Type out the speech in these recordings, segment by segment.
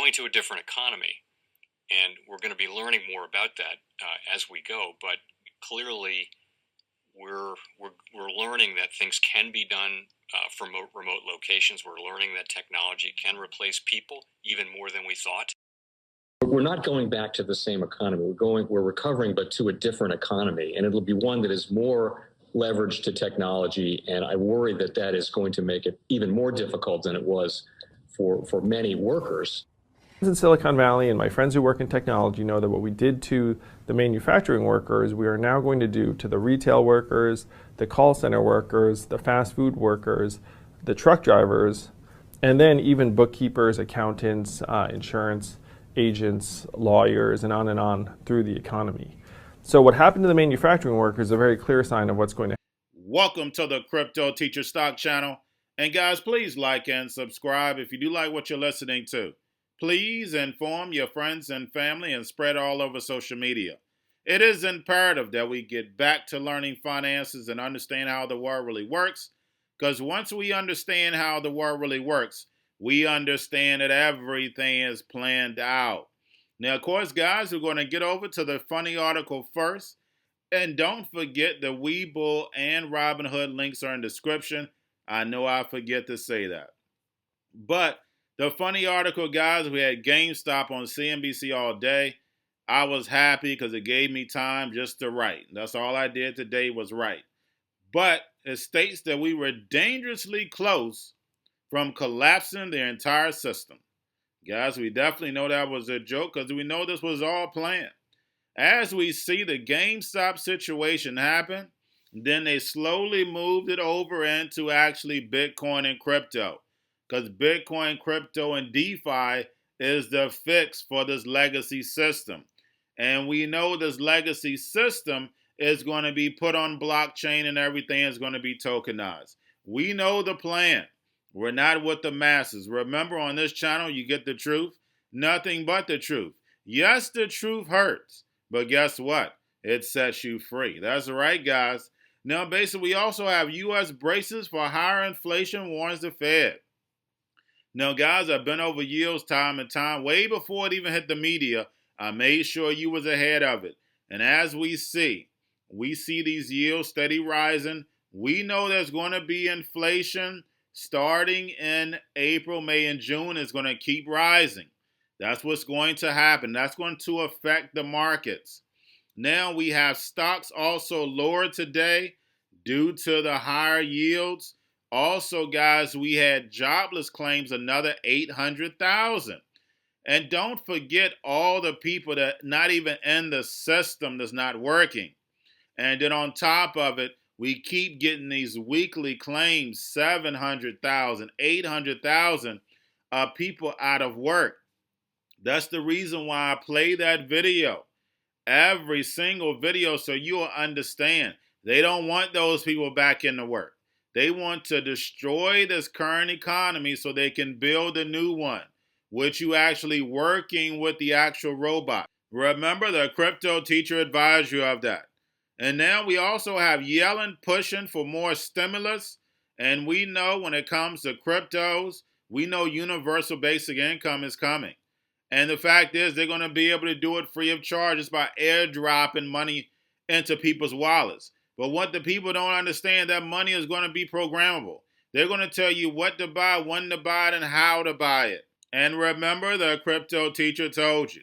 going to a different economy, and we're going to be learning more about that as we go. But clearly, we're learning that things can be done from remote locations. We're learning that technology can replace people even more than we thought. We're not going back to the same economy. We're recovering, but to a different economy, and it'll be one that is more leveraged to technology. And I worry that that is going to make it even more difficult than it was for many workers. In Silicon Valley, and my friends who work in technology know that what we did to the manufacturing workers, we are now going to do to the retail workers, the call center workers, the fast food workers, the truck drivers, and then even bookkeepers, accountants, insurance agents, lawyers, and on through the economy. So what happened to the manufacturing workers is a very clear sign of what's going to happen. Welcome to the Crypto Teacher Stock Channel. And guys, please like and subscribe if you do like what you're listening to. Please inform your friends and family and spread all over social media. It is imperative that we get back to learning finances and understand how the world really works, because once we understand how the world really works, we understand that everything is planned out. Now, of course, guys, we're going to get over to the funny article first. And don't forget the Webull and Robinhood links are in the description. I know I forget to say that. But the funny article, guys, we had GameStop on CNBC all day. I was happy because it gave me time just to write. That's all I did today was write. But it states that we were dangerously close from collapsing the entire system. Guys, we definitely know that was a joke because we know this was all planned. As we see the GameStop situation happen, then they slowly moved it over into actually Bitcoin and crypto. Because Bitcoin, crypto, and DeFi is the fix for this legacy system. And we know this legacy system is going to be put on blockchain and everything is going to be tokenized. We know the plan. We're not with the masses. Remember, on this channel, you get the truth, nothing but the truth. Yes, the truth hurts, but guess what? It sets you free. That's right, guys. Now, basically, we also have U.S. braces for higher inflation, warns the Fed. Now, guys, I've been over yields time and time. Way before it even hit the media, I made sure you was ahead of it. And as we see these yields steady rising. We know there's going to be inflation starting in April, May, and June. Is going to keep rising. That's what's going to happen. That's going to affect the markets. Now we have stocks also lower today due to the higher yields. Also, guys, we had jobless claims, another 800,000. And don't forget all the people that not even in the system that's not working. And then on top of it, we keep getting these weekly claims, 700,000, 800,000 people out of work. That's the reason why I play that video, every single video, so you'll understand. They don't want those people back into work. They want to destroy this current economy so they can build a new one, which you actually working with the actual robot. Remember, the crypto teacher advised you of that. And now we also have Yellen pushing for more stimulus. And we know when it comes to cryptos, we know universal basic income is coming. And the fact is they're going to be able to do it free of charge just by airdropping money into people's wallets. But what the people don't understand, that money is going to be programmable. They're going to tell you what to buy, when to buy it, and how to buy it. And remember, the crypto teacher told you.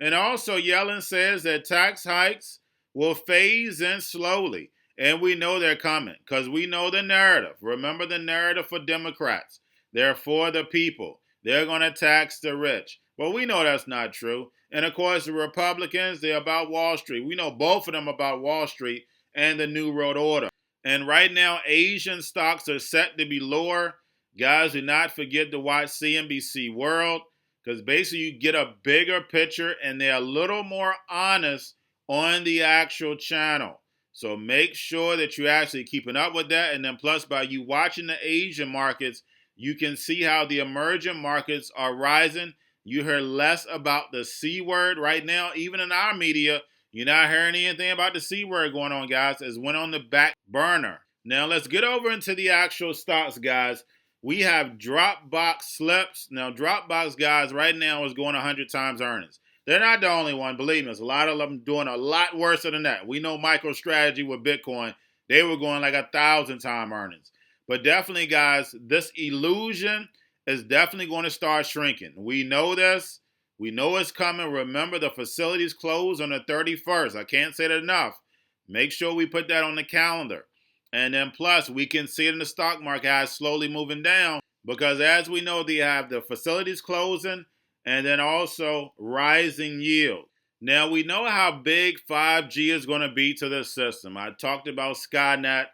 And also, Yellen says that tax hikes will phase in slowly. And we know they're coming because we know the narrative. Remember the narrative for Democrats. They're for the people. They're going to tax the rich. But we know that's not true. And of course, the Republicans, they're about Wall Street. We know both of them about Wall Street and the New World Order. And right now, Asian stocks are set to be lower. Guys, do not forget to watch CNBC World because basically you get a bigger picture and they're a little more honest on the actual channel. So make sure that you're actually keeping up with that. And then plus, by you watching the Asian markets, you can see how the emerging markets are rising. You hear less about the C word right now. Even in our media, you're not hearing anything about the C word going on, guys. It's went on the back burner. Now, let's get over into the actual stocks, guys. We have Dropbox slips. Now, Dropbox, guys, right now is going 100 times earnings. They're not the only one. Believe me, there's a lot of them doing a lot worse than that. We know MicroStrategy with Bitcoin. They were going like 1,000 time earnings. But definitely, guys, this illusion is definitely going to start shrinking. We know this. We know it's coming. Remember, the facilities close on the 31st. I can't say that enough. Make sure we put that on the calendar. And then plus, we can see it in the stock market as slowly moving down because as we know, they have the facilities closing and then also rising yield. Now, we know how big 5G is going to be to this system. I talked about Skynet,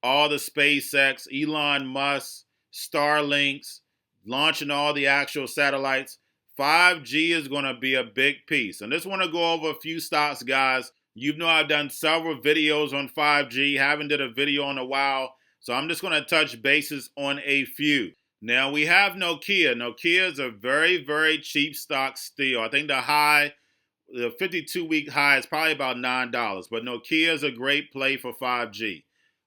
all the SpaceX, Elon Musk, Starlinks, launching all the actual satellites. 5G is going to be a big piece. And I just want to go over a few stocks, guys. You know I've done several videos on 5G. Haven't did a video in a while. So I'm just going to touch bases on a few. Now, we have Nokia. Nokia is a very, very cheap stock still. I think the 52-week high is probably about $9. But Nokia is a great play for 5G.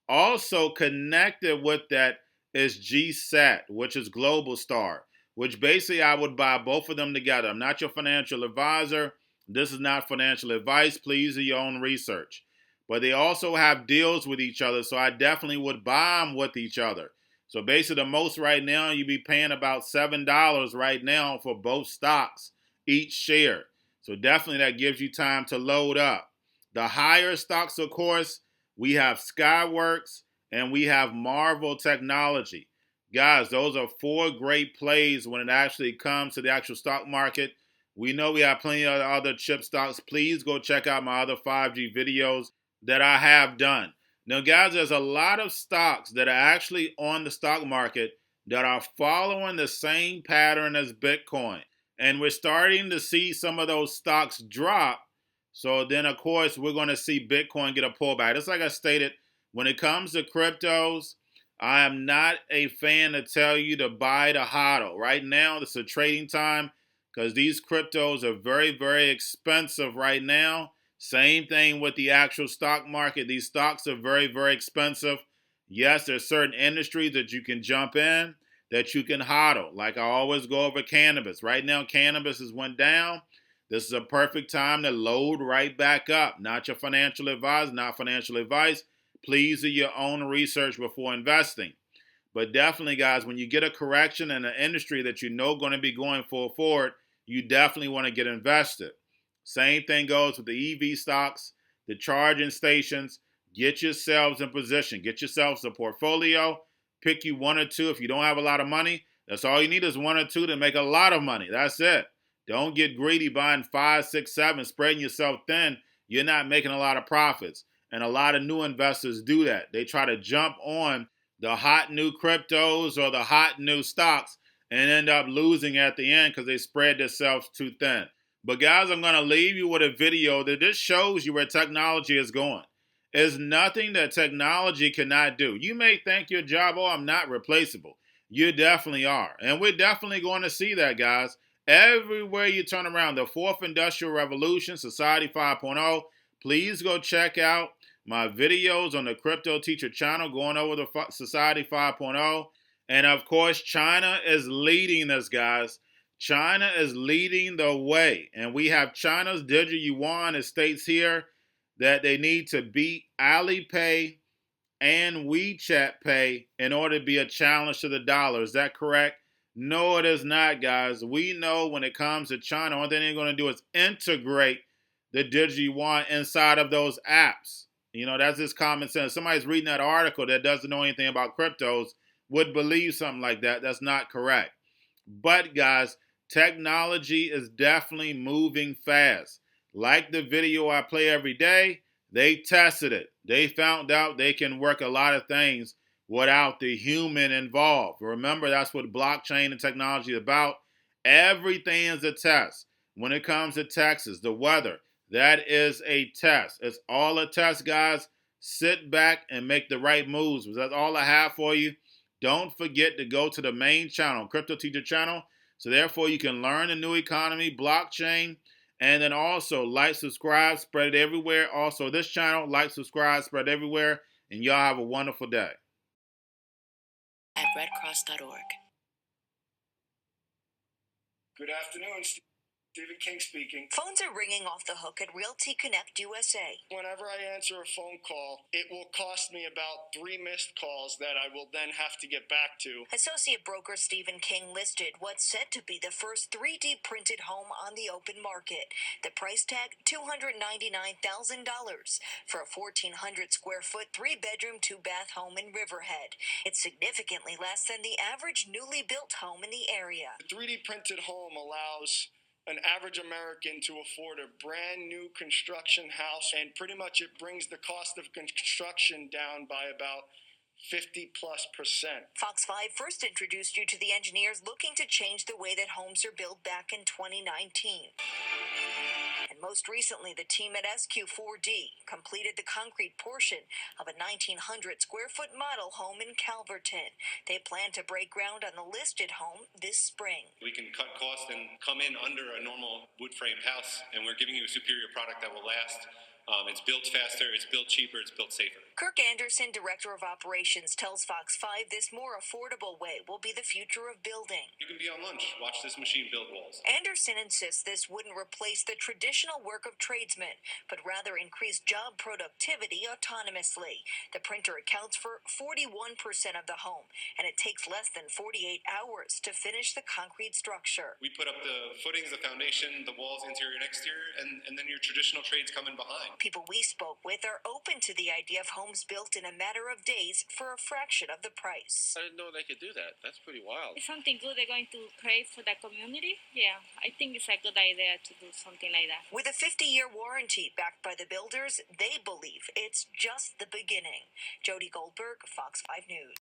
Also connected with that is GSAT, which is Global Star, which basically I would buy both of them together. I'm not your financial advisor. This is not financial advice. Please do your own research. But they also have deals with each other, so I definitely would buy them with each other. So basically the most right now, you'd be paying about $7 right now for both stocks, each share. So definitely that gives you time to load up. The higher stocks, of course, we have Skyworks and we have Marvel Technology. Guys, those are 4 great plays when it actually comes to the actual stock market. We know we have plenty of other chip stocks. Please go check out my other 5G videos that I have done. Now, guys, there's a lot of stocks that are actually on the stock market that are following the same pattern as Bitcoin. And we're starting to see some of those stocks drop. So then, of course, we're going to see Bitcoin get a pullback. Just like I stated, when it comes to cryptos, I am not a fan to tell you to buy the HODL. Right now, it's a trading time because these cryptos are very, very expensive right now. Same thing with the actual stock market. These stocks are very, very expensive. Yes, there's certain industries that you can jump in, that you can HODL. Like I always go over cannabis. Right now, cannabis has went down. This is a perfect time to load right back up. Not your financial advisor, not financial advice. Please do your own research before investing. But definitely, guys, when you get a correction in an industry that you know going to be going full forward, you definitely want to get invested. Same thing goes with the EV stocks, the charging stations. Get yourselves in position. Get yourselves a portfolio. Pick you 1 or 2. If you don't have a lot of money, that's all you need is 1 or 2 to make a lot of money. That's it. Don't get greedy buying 5, 6, 7, spreading yourself thin. You're not making a lot of profits. And a lot of new investors do that. They try to jump on the hot new cryptos or the hot new stocks and end up losing at the end because they spread themselves too thin. But guys, I'm going to leave you with a video that just shows you where technology is going. There's nothing that technology cannot do. You may think your job, oh, I'm not replaceable. You definitely are. And we're definitely going to see that, guys. Everywhere you turn around, the 4th Industrial Revolution, Society 5.0, please go check out my videos on the Crypto Teacher channel going over the Society 5.0. And of course, China is leading this, guys. China is leading the way. And we have China's Digital Yuan. It states here that they need to beat Alipay and WeChat Pay in order to be a challenge to the dollar. Is that correct? No, it is not, guys. We know when it comes to China, one thing they're going to do is integrate the Digital Yuan inside of those apps. You know, that's just common sense. Somebody's reading that article that doesn't know anything about cryptos would believe something like that. That's not correct. But, guys, technology is definitely moving fast. Like the video I play every day, they tested it. They found out they can work a lot of things without the human involved. Remember, that's what blockchain and technology is about. Everything is a test. When it comes to Texas, the weather, that is a test. It's all a test, guys. Sit back and make the right moves. That's all I have for you. Don't forget to go to the main channel, Crypto Teacher channel. So therefore, you can learn the new economy, blockchain, and then also like, subscribe, spread it everywhere. Also, this channel, like, subscribe, spread everywhere. And y'all have a wonderful day. at redcross.org. Good afternoon, Stephen King speaking. Phones are ringing off the hook at Realty Connect USA. Whenever I answer a phone call, it will cost me about 3 missed calls that I will then have to get back to. Associate broker Stephen King listed what's said to be the first 3D printed home on the open market. The price tag, $299,000 for a 1,400 square foot, 3-bedroom, 2-bath home in Riverhead. It's significantly less than the average newly built home in the area. The 3D printed home allows an average American to afford a brand new construction house, and pretty much it brings the cost of construction down by about 50+%. Fox 5 first introduced you to the engineers looking to change the way that homes are built back in 2019. And most recently, the team at SQ4D completed the concrete portion of a 1,900 square foot model home in Calverton. They plan to break ground on the listed home this spring. We can cut costs and come in under a normal wood-framed house, and we're giving you a superior product that will last. It's built faster, it's built cheaper, it's built safer. Kirk Anderson, Director of Operations, tells Fox 5 this more affordable way will be the future of building. You can be on lunch, watch this machine build walls. Anderson insists this wouldn't replace the traditional work of tradesmen, but rather increase job productivity autonomously. The printer accounts for 41% of the home, and it takes less than 48 hours to finish the concrete structure. We put up the footings, the foundation, the walls, interior and exterior, and then your traditional trades come in behind. People we spoke with are open to the idea of homes built in a matter of days for a fraction of the price. I didn't know they could do that. That's pretty wild. It's something good they're going to create for the community. Yeah, I think it's a good idea to do something like that. With a 50-year warranty backed by the builders, they believe it's just the beginning. Jody Goldberg, Fox 5 News.